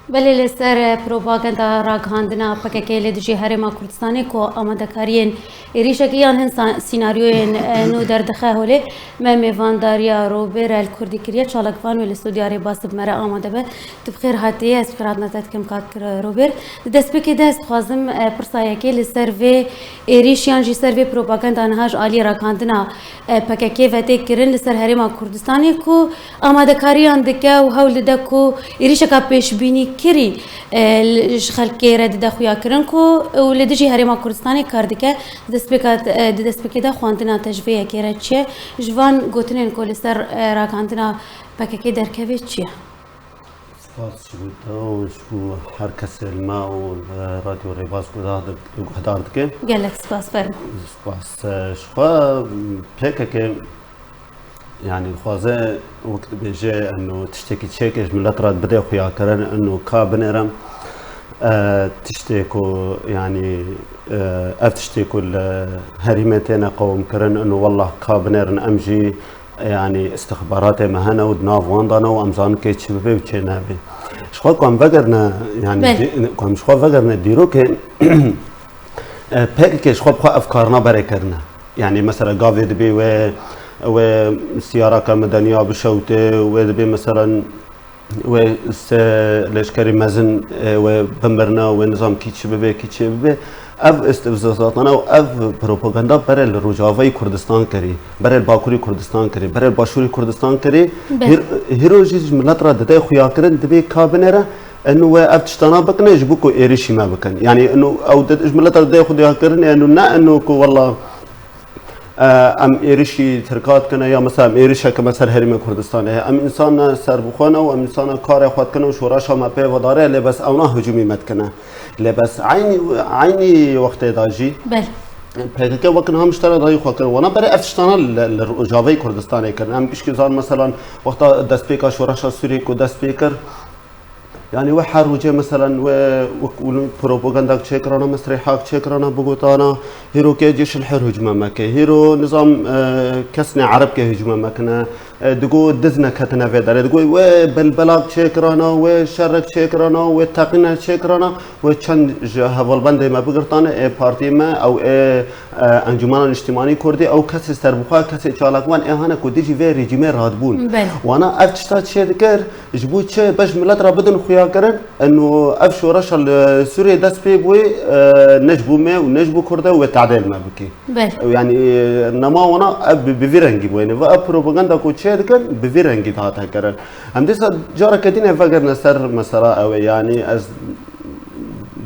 بله لسر پروپاگاندا راگهاندنا پککی لدجی هرما کردستانی کو آماده کارین ایریشگیان هن سیناریوین نو در دخه هولی میوانداریا روبر الکردی کریه چالکوان و الاستودیاری باسب مرا آماده به تبخیر هاتیه از فراد نزد کم کات روبر دست بکی دست خوازم پرسایه که لسر و ایریشیان جی سر و پروپاگاندا نهاج عالی راگهاندنا پککی و تکرین لسر هرما کردستانی کو آماده کاریان دکه و هول دکو ایریشگا پیش بینی کری خلکی رد دخویا کرن کو ولدجی هرما کردستانی کردکه دست بکده خواندنا تجربه کره چیه جوان گوتنین کل سر راگهاندنا پککی درکوی چیه؟ سپاس شو شو هر کس الماء والراديو ريباس هدارت که گلک سپاس فرم سپاس شو پککی يعني خوازه وقت بيجي انه تشتكي تشيكش من لطرات بدي خويا كرن انه كابنرم تشتكوا يعني تشتكوا الهريمتين قوم كرن انه والله كابنرن امجي يعني استخبارات مهنا ودناف واندانا وامزان كيتش بي وتشينابي شخوا كون فقرنا يعني كون شخوا فقرنا ديرو كي بيك شخوا بخوا افكارنا بريكرنا يعني مثلا قافي دبي وسيارة كمدنية بشوتة ودبي مثلا لشكري مزن وبمرنا ونظام كيتش ببي اف استفزازاتنا و اف پروپاگاندا برای الرجاوی کردستان کری برای باکوری کردستان کری برای باشوری کردستان کری هیروجیز ملت را داده خویا کردن دبی کابنره انه اف تشتانا بكنا يجبوكو ايريشي ما بكن يعني انه او ملت را داده خویا کردن انه نا انه كو والله ام ایریشی ترکات کنه یا مثلا ایریش که مثلا هرم کردستان ام انسان سر بخونه و ام انسان کار خود کنه و شورش هم پی و داره لباس اونا هجومی مت کنه لباس عینی وقت داجی بله پس که وقت هم اشترا دایی خود کنه و نه برای افتشتان الرجاوی کردستان کنه هم پیش که زان مثلا وقت دست پیکا شورش سوری کو دست پیکر يعني وحر وجه مثلا وبروباغندا تشيكرانا مسرحات تشيكرانا بوغوتانا هيرو كي جيش الحر هجمه مكه هيرو نظام كسنا عرب كي هجمه مكنا دقو دزنا كتنا في دار دقو وبالبلاغ تشيكرانا وشرك تشيكرانا وتقنا تشيكرانا وشان هفل بند ما بقرطانا بارتي ما او انجمان الاجتماعي كردي او كسي سربخا كسي تشالكوان اهانا كوديجي في ريجيمي رادبون وانا افتشتات شي ذكر جبوت شي باش ملت رابدن خويا كرن انه افشو رشا سوريا داس بي بوي نجبو ما ونجبو كرده وتعديل ما بكي يعني نما وانا بفيرنجي وين بروباغندا كو تشي ذكر بفيرنجي تاعها كرن ام ديس جارا كدينا فكرنا سر مسرا او يعني از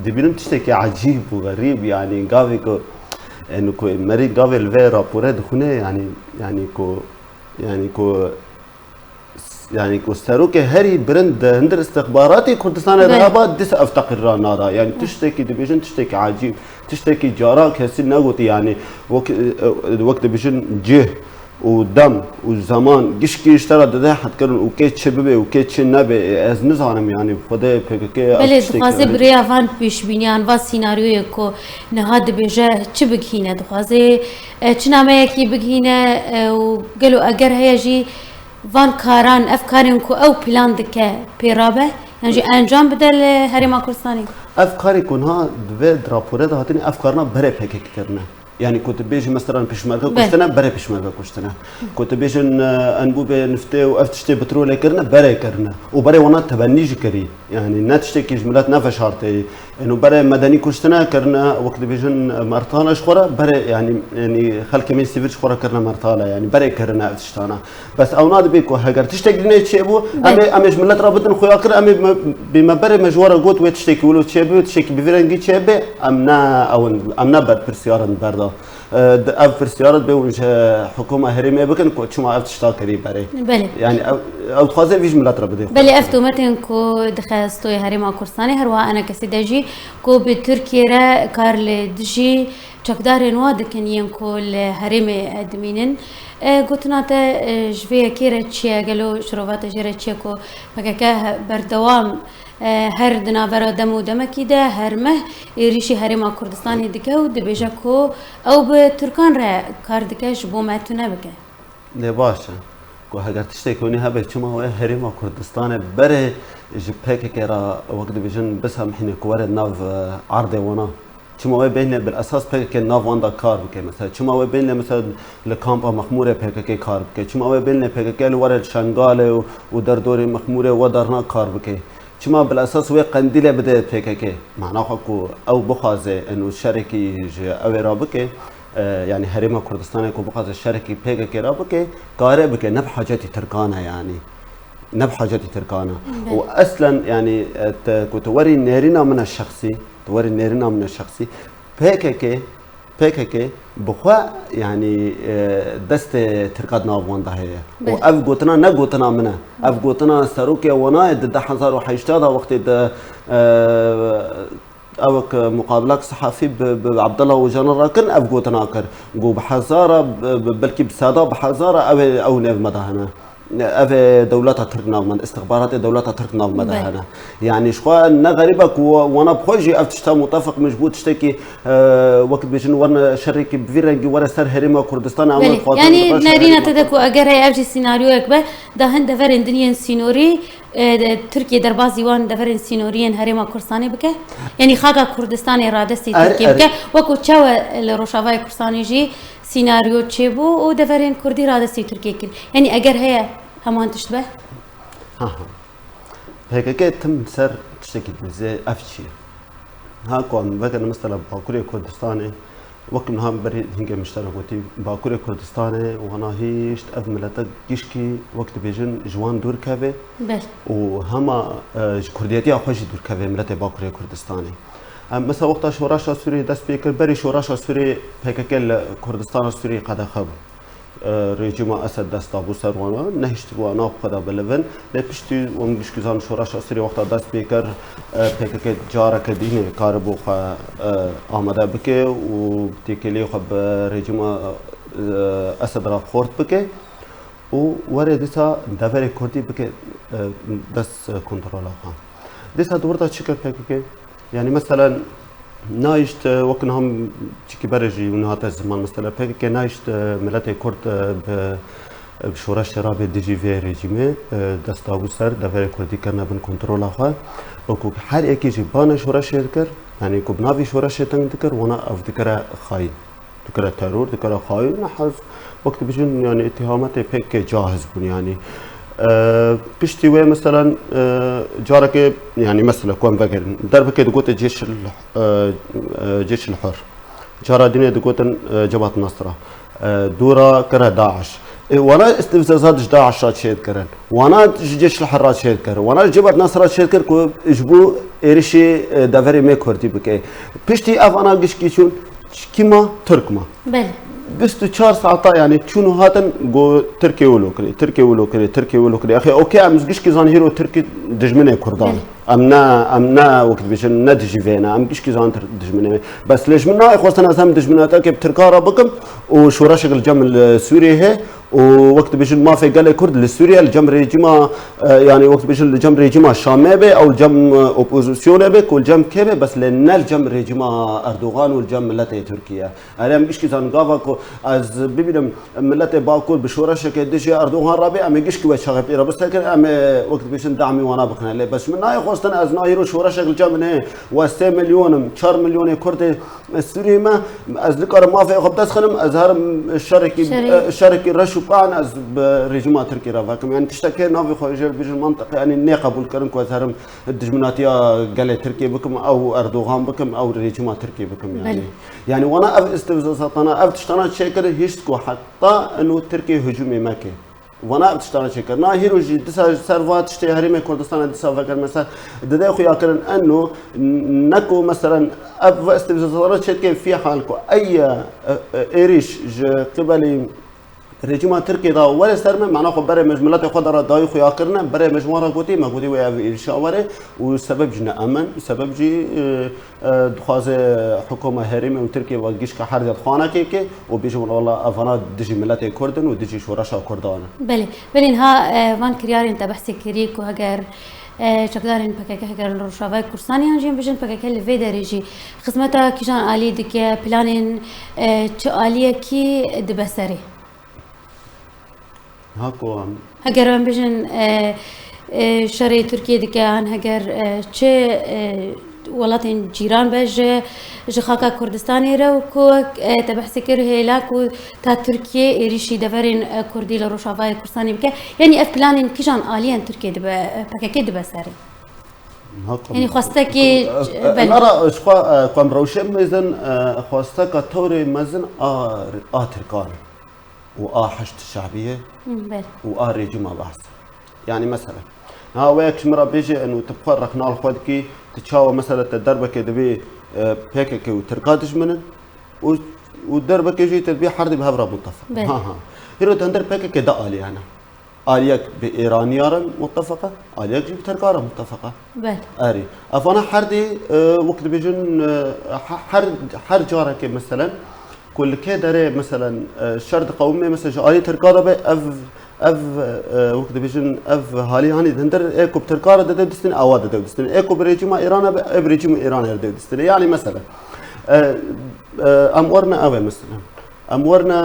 دبيرم تشتكي عجيب وغريب يعني قافيكو انه كو مريض قافي الفي رابورات دخونه يعني كو ستاروكي هري برند هندر استخباراتي كردستان الرابط ديس افتقر نادا يعني تشتكي دبيجن تشتكي عجيب تشتكي جاراك هسين نقطي يعني وقت بيجن جه ودم وزمان قشكي اشترى ده حد كرن وكيت شبابي وكيت شنبي از نزانم يعني خدا بكي بله دخوازه بریا وان پیش بینیان و سیناریوی کو نهاد بجه چه بگهینه دخوازه چه نامه یکی بگهینه و قالوا اگر هیجی وان کاران افکارین کو او پلان دکه پیرابه يعني انجام بدل هرما كردستاني افكاري كونها دوید راپوره هاتنی افکارنا بره پکک کرنه يعني كنت بيجي مثلا بيشمركه كشتنا بري بيشمركه كشتنا كنت بيجي انبو بنفتي وافتشتي بترول كرنا بري كرنا وبري وانا تبنيج كري يعني ناتشتكي جملات نفش هارتي انه بري مدني كشتنا كرنا وقت بيجي مرتانا شخورا بري يعني خلك من سيفير شخورا كرنا مرتالا يعني بري كرنا افتشتانا بس او ناد بيكو هاجر تشتكي لنا تشيبو امي جملات رابطن خويا كر امي بما بري مجوره قوت وتشتكي ولو تشيبو تشتكي بفيرنجي تشيبي امنا بد برسيار بردا اف فرسيارات بيونج حكومه هرميه بكن كو شما افتشتا كري بري بله يعني او تخازي فيش ملات ربدي بله افتو متن كو دخستوي هرما كردستاني هروا انا كسيدجي كو بتركيا را كارل دجي چکدار نواد کنیم کل هرم ادمینن گوتنات جوی کیره چیه گلو شروعات جره چیه کو مگه بردوام هر دناور دمو دمکی ده هر مه ریشی هرم کردستانی دیگه و دبیجه کو او به ترکان را کار دیگه جبو متونه بکه. نه باشه. کو هگر تشتی کنی هبه چما و هریم کردستان بره جبهه که را وقت بیشن بس هم حین کوار ناف عرض ونا چما و بین بالاساس پک که ناف واندا کار بکه مثلا چما و بین مثلا لکامپ مخموره پک که کار بکه چما و بین پک که لور شنگاله و در دور مخموره و درنا کار بکه چما بالاساس و قندیل بده پک که معناه کو او بخوازه انه شرکی او رابکه يعني هريمة كردستان كو بقى الشركة بيجا كرابك قارب كي نب حاجتي تركانا يعني نب حاجتي تركانا واصلا يعني توري نيرنا من الشخصي توري نيرنا من الشخصي بيجا كي بخوا يعني دست تركات نافواندا هي واف قوتنا نقوتنا منها اف قوتنا ساروكي وانا د حزار وحيشتادا وقت اوك مقابلات صحفي بعبد الله وجنرال كن افقو تناكر جو بحزاره بلكي بساده بحزاره او نيف مدهنا اف دولتها تركنا من استخبارات دولتها تركنا مدهنا يعني شخوا ان غريبك وانا بخوجي افتشتا متفق مجبوط تشتكي وقت بيجن ورنا شركه بفيرنجي ورا سر هريمه كردستان عمل يعني نارينا تدكو اگر هي افجي سيناريو اكبر ده هند فرن دنيا سينوري تركيا دربازي وان دفرن سينوريين هريما كردستاني بك يعني خاقا كردستاني رادستي تركيا بك وكو تشاوى الروشافاي كردستاني جي سيناريو تشيبو ودفرن كردي رادستي تركيا كل يعني اگر هي همان تشتبه هيك كي تم سر تشتكي زي افشي هاكو عم بكر مثلا باكوري كردستاني وقت منها بري هنجي مشتركوتي باكوري كردستاني وانا هيشت افملتك جيشكي وقت بيجن جوان دور كافي بل وهما كردياتي خوش دور كافي ملتي باكوري كردستاني مثلا وقت شوراشا سوري دست بيكر بري شوراشا سوري هيك كردستان سوري قد خب رژیم اسد دست ابو سروانا نهشت وانا خدا بلون لپشتی اون گشکزان شورش اسری وقت دست بیکر پک جاره کدینه کار بو آماده بکه و تیکلی خب رژیم اسد را خورد بکه و ورد دیسا داور کردی بکه دست کنترل خان دیسا دورتا چیکار پک يعني مثلا نايشت وكن هم تشكي برجي ونهات الزمان مثلا بك نايشت ملاتي كرد بشورا شراب دي جي في ريجيمي دستاو سر دفر كردي كرنا بن كنترول اخا وكو حال اكي جبانا شورا شركر يعني كو بنافي شورا شتن ذكر وانا افتكر خاين ذكر ترور ذكر خاين نحس وقت بيجن يعني اتهامات بك جاهز بن يعني بشتي وين مثلا جارك يعني مثلا كون فاكر دربك تقول جيش الحر جارة دينيا تقول جبهة النصرة دورة كره داعش وانا استفزازات داعش راد شيد كرن وانا جيش الحر راد شيد كرن وانا جبهة النصرة شيد كر كو اجبو اريشي دافري مي كورتي بكي بشتي اف انا قشكيشون كيما تركما بله بس 4 ساعات يعني شنو هاتن جو تركي ولوكري اخي اوكي امزقش كي زان هيرو تركي دجمنه كردان امنا وقت بيش ندجي فينا امكش كي زان دجمنه بس ليش منا اخوتنا سام دجمنه تاكب تركارا بكم وشو رشق الجم السوري هي ووقت بيش ما في قال كرد لسوريا الجم ريجيما يعني وقت بيش الجم ريجيما الشامي او الجم اوبوزيسيون بك والجم كيبه بس لان الجم ريجيما اردوغان والجم ملتي تركيا انا مش كي زان غافا از ببینم ملت باکو به شورش که دیجی اردوغان رابی امیگش که وچه غیره بس تکر ام وقت بیشتر دعمی وانا بکنه لی بس من نای خواستن از نایرو شورش کل جامنه و 3 میلیون 4 میلیون کرد سوری ما از لکار ما فی خب دست خنم از هر شرکی رشو قان از رژیم ترکی را فکم یعنی تشتکه ناوی خارجی بیش منطقه یعنی نه قبول کردن که از هر دجمناتیا گله ترکی بکم او اردوغان بکم او رژیم ترکی بکم يعني وانا استفزازاتنا افتشتنا شكر هيشتكو حتى انه تركيا هجومي مكي وانا افتشتنا شكر نا هيروجي دسا سيرفات تشتي هريمه كردستان دسا فكر مثلا ددا اخو ياكرن انه نكو مثلا استفزازاتنا شكر في حالكو اي ايريش قبلي رژیم ترکی دا ولی سرم معنا خو برای مجموعات خود را دای خو یاکرنه برای مجموعه گوتی ما گوتی و ارشاوره و سبب جن امن سبب جی دخواز حکومت هرم و ترکی و گیش که هر خانه که و بیشم والله افغان دجی ملت کردن و دجی شورش کردان بله بلین ها وان کریار انت بحث کریک و اگر چقدرین پکه اگر روشاوای کردستانی انجام بشن پکه لوی درجی خدمت کیجان عالی دکه پلانین چه عالیه کی دبسری هاكو هەگەر ئەم بژن شەڕی تورکیە دکەیان هەگەر چه وڵاتین جیران بەژ ji xaka Kurdistanê re û ku te behsê kir hêlak û ta Tirkiye êrişî deverên Kurdî li Rojavayê Kurdistanê bike yanî ev planên kîjan aliyên Tirkiye dibe PKK dibe serê yanî xwestekê نرى قام روشن مزن خواستك توري مزن تركان حشد الشعبيه ريجيم بحث يعني مثلا ها وياك مرة بيجي انه تفرق نال خودكي تتشاوى مثلا تدربك دبي بيكك وتركاتش منن ودربك يجي تدبي حردي بهبره متفق ها هيرو تندر بيكك دالي انا آليك بإيرانيارا متفقة آليك جيب تركارا متفقة بل أري أفانا حردي وقت بيجن حر جارك مثلا كل كدري مثلا شرط قومي مثلا آلي تركارا اف وقت بيجن اف هالي هاني دندر ايكو بتركارا دستن اواد دستن ايكو بريجيم ايران بريجيم ايران دستن يعني مثلا امورنا اوي مثلا امورنا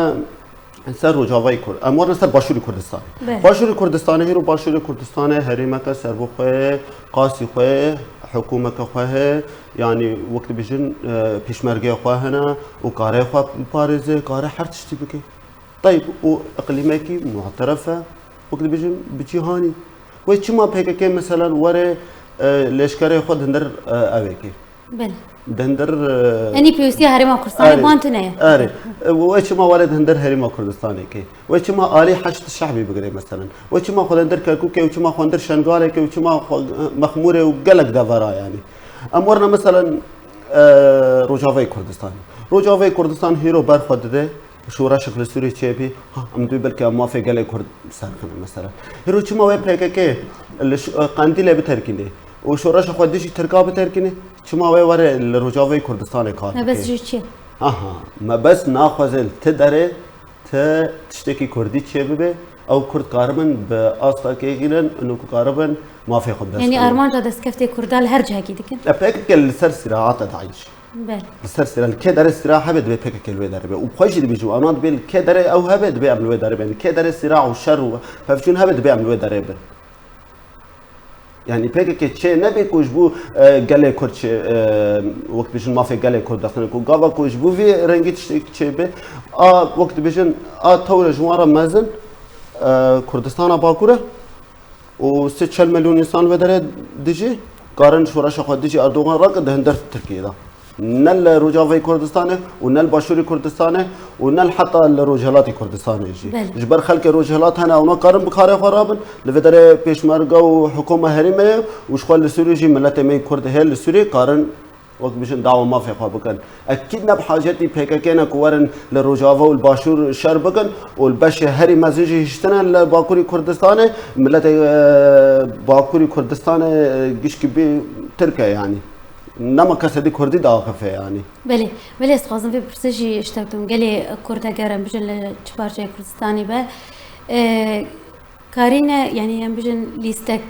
سر رجاوی کرد امور سر باشوری کردستان باشوری کردستان هیرو باشوری کردستان هریمک سر بخواه قاسی خواه حکومت خواه یعنی وقت بیشن پیشمرگی خواه نه و کاره خواه پارزه کاره هر چیزی بکی طيب و اقلیمی کی معترفه وقت بیشن بجهانی و چی ما پیک که مثلا وره لشکره خود هندر اوکی بله دندر يعني بيوسي هرم كردستان بانتنايا اري وش ما ولد هندر هرم كردستاني كي وش ما آلي حشد الشعبي بقري مثلا وش ما خلندر كركوكي وش ما خلندر شنغالي كي وش ما مخموري وقلق دفرا يعني امورنا مثلا روجافي كردستان هيرو برخد ده شورا شكل سوري تشيبي ام دوي بلكي ما في قلق كرد ساركن مثلا هيرو شو ما ويب كي قنديله بتركيني وشورش خودش ترکا بترکنه شما وره الرجاوی کردستان کار ما بس چی ما بس ناخذل تدره تشتكي كردي چه ببه او کرد کاربن به آستا که گیرن انو کاربن ما في خود يعني ارمان تا دست کفته کردال هر جهه کی دکن ابيك كل سر صراعات تعيش بله سر صراع كدر الصراع هبد بيك كل ودار به وبخش اللي بيجوا انا بيل كدر او هبد بيعمل ودار به كدر الصراع والشر فشون هبد بيعمل ودار به يعني بيك كتشي نبي كوجبو قال كرتش وقت بيجن ما في قال كرد اصلا كو قابا كوجبو في رنجيت تشي به وقت بيجن تولى جواره مازن كردستان باكوره و 6 مليون انسان ودره ديجي قارن شورش خود ديجي اردوغان رقد هندر تركيا ده نل رجاوي كردستان ونل باشوري كردستان ونل حتى الرجالاتي كردستان يجي جبر خلق رجالات هنا ونا قارن بخاره خرابن لفدره بيشمرغا وحكومه هرمه وشخول سوري جي ملت مي كرد هل سوري قارن وقت بيشن دعوه ما في بكن اكيد نب حاجتي بيككنا كورن للرجاوه والباشور شر بكن والبش هري مزيج هشتنا لباكوري كردستان ملت باكوري كردستان جيش كبي تركيا يعني نما كسدي كردي داخفه يعني بله استخدام في برسجي اشتبتم قالي كرد اگرم بجن لچبارچه كردستاني به كارينا يعني هم بجن ليستك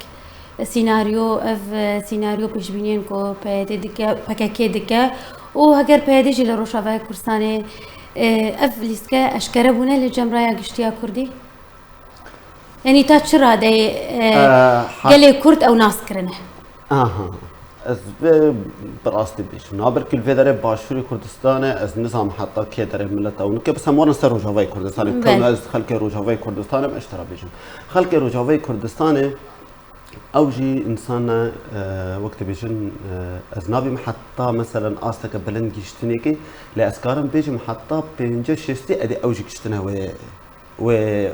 سيناريو بيشبينين كو بيدي دكا بكاكي دكا و هگر بيدي جي لروشاوي كردستاني اف ليستك اشكره بونه لجمرايا گشتيا كردي يعني تا چرا دي قالي كرد او ناس كرنه از براستي بيش نابر كل في داره باشوري كردستان از نظام حتى كي داره ملت او نك بس همون سر روجاوي كردستان كل از خلق روجاوي كردستان اشترا بيجن خلق روجاوي كردستان اوجي انسان وقت بيجن از نابي محطة مثلا استك بلند گشتنيكي لاسكارم بيجي محطة بينجا شستي ادي اوجي گشتنه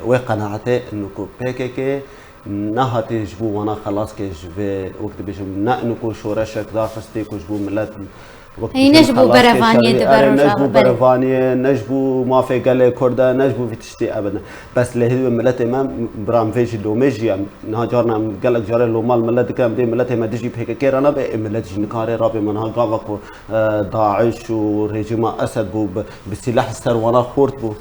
و قناعته انه بيكي نهاتي جبو وانا خلاص كجبي وقت بيجم نانكو شورشك داخستي كجبو ملات وقت نجبو برفانيه نجبو برفانيه نجبو ما في قال كردا نجبو في تشتي ابدا بس لهي ملات امام برام فيجي دوميجي نهاجرنا قال لك جار لو مال ملات كام دي ملات ما تجي بهيك كيرنا ملات نكاري رابي منها قافكو داعش وريجيم اسد بو بسلاح السر وانا خورت بو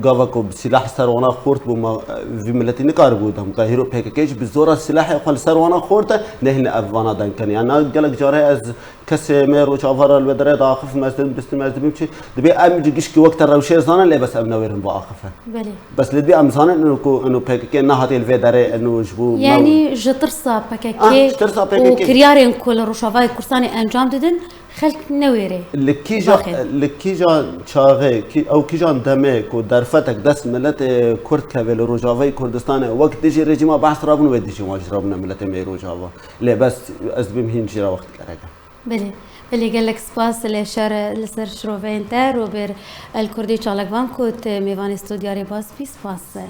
قاوا کو سلاح سروانا خورد بما في ملتي نقار بودهم قاهرو PKK بزورا سلاح يقال سروانا خورد نهن افوانا دان كان يعني قالك جاره از كس مير وشافر البدره داخف مسجد بس مسجد بيمشي دبي ام جيش وقت الروشه زانا لا بس ابنا ويرن باخفه بله بس لدي ام زانا انه PKK نهات الفدره انه جبو يعني جترسا PKK جترسا PKK وكريارين كل روشافاي كردستاني انجام ددن خلق نويري لكيجا شاغي او كيجا دمك ودرفتك دس ملت كرد كبل روجافي كردستان وقت ديجي رجيما بحث رابن وديجي ما جربنا ملت مي روجافا لا بس ازبم هين جرا وقت كرجا بله بله قال لك سباس لشر لسر شروفين تر وبر الكردي چالك بان كوت ميوان استودياري باس بي سباس